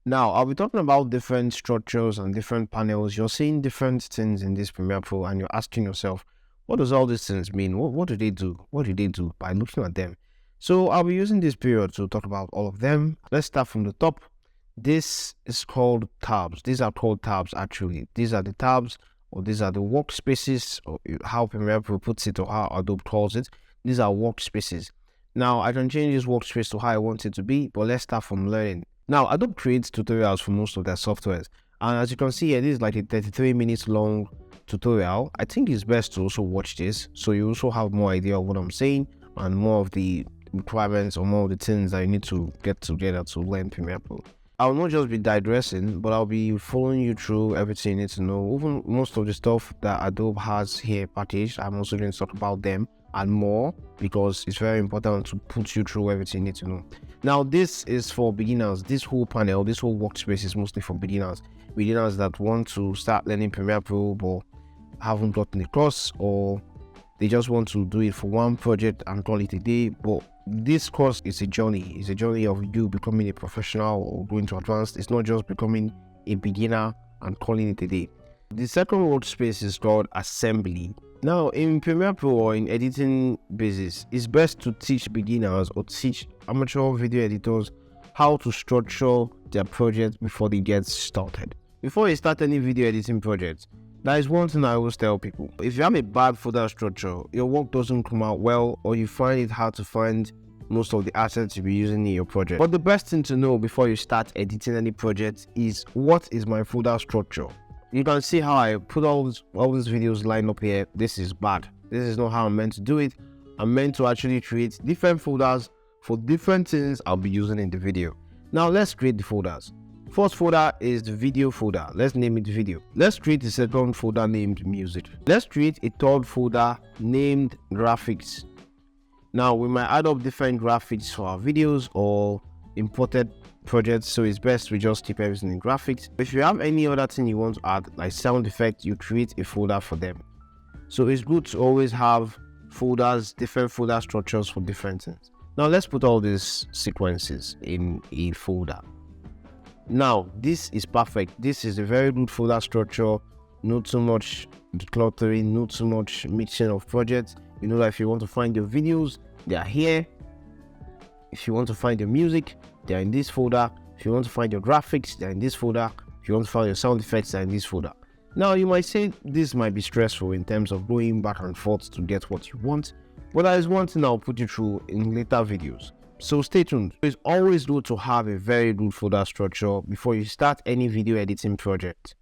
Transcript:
Now, I'll be talking about different structures and different panels. You're seeing different things in this Premiere Pro and you're asking yourself, what does all these things mean? What do they do? What do they do by looking at them? So I'll be using this period to talk about all of them. Let's start from the top. This is called tabs. These are called tabs actually. These are the tabs, or these are the workspaces, or how Premiere Pro puts it, or how Adobe calls it. These are workspaces. Now I can change this workspace to how I want it to be, but let's start from learning. Now Adobe creates tutorials for most of their softwares, and as you can see here, this is like a 33 minutes long tutorial. I think it's best to also watch this, so you also have more idea of what I'm saying and more of the requirements or more of the things that you need to get together to learn Premiere Pro. I'll not just be digressing, but I'll be following you through everything you need to know. Even most of the stuff that Adobe has here packaged, I'm also going to talk about them and more, because it's very important to put you through everything you need to know. Now, this is for beginners. This whole panel, this whole workspace is mostly for beginners. Beginners that want to start learning Premiere Pro but haven't gotten the course, or they just want to do it for one project and call it a day. But this course is a journey. It's a journey of you becoming a professional or going to advanced. It's not just becoming a beginner and calling it a day. The second workspace is called Assembly. Now, in Premiere Pro or in editing basis, it's best to teach beginners or teach amateur video editors how to structure their project before they get started. Before you start any video editing project, that is one thing I always tell people. If you have a bad folder structure, your work doesn't come out well, or you find it hard to find most of the assets you'll be using in your project. But the best thing to know before you start editing any project is, what is my folder structure? You can see how I put all these videos lined up here. This is bad. This is not how I'm meant to do it. I'm meant to actually create different folders for different things I'll be using in the video. Now let's create the folders. First folder is the video folder. Let's name it video. Let's create a second folder named music. Let's create a third folder named graphics. Now we might add up different graphics for our videos or imported projects, so it's best we just keep everything in graphics. If you have any other thing you want to add, like sound effects, you create a folder for them. So it's good to always have folders, different folder structures for different things. Now let's put all these sequences in a folder. Now this is perfect. This is a very good folder structure. Not too much decluttering, not too much mixing of projects. You know that if you want to find your videos, they are here. If you want to find your music, they're in this folder. If you want to find your graphics, they're in this folder. If you want to find your sound effects, they're in this folder. Now you might say this might be stressful in terms of going back and forth to get what you want, but that is one thing I'll put you through in later videos. So stay tuned. It's always good to have a very good folder structure before you start any video editing project.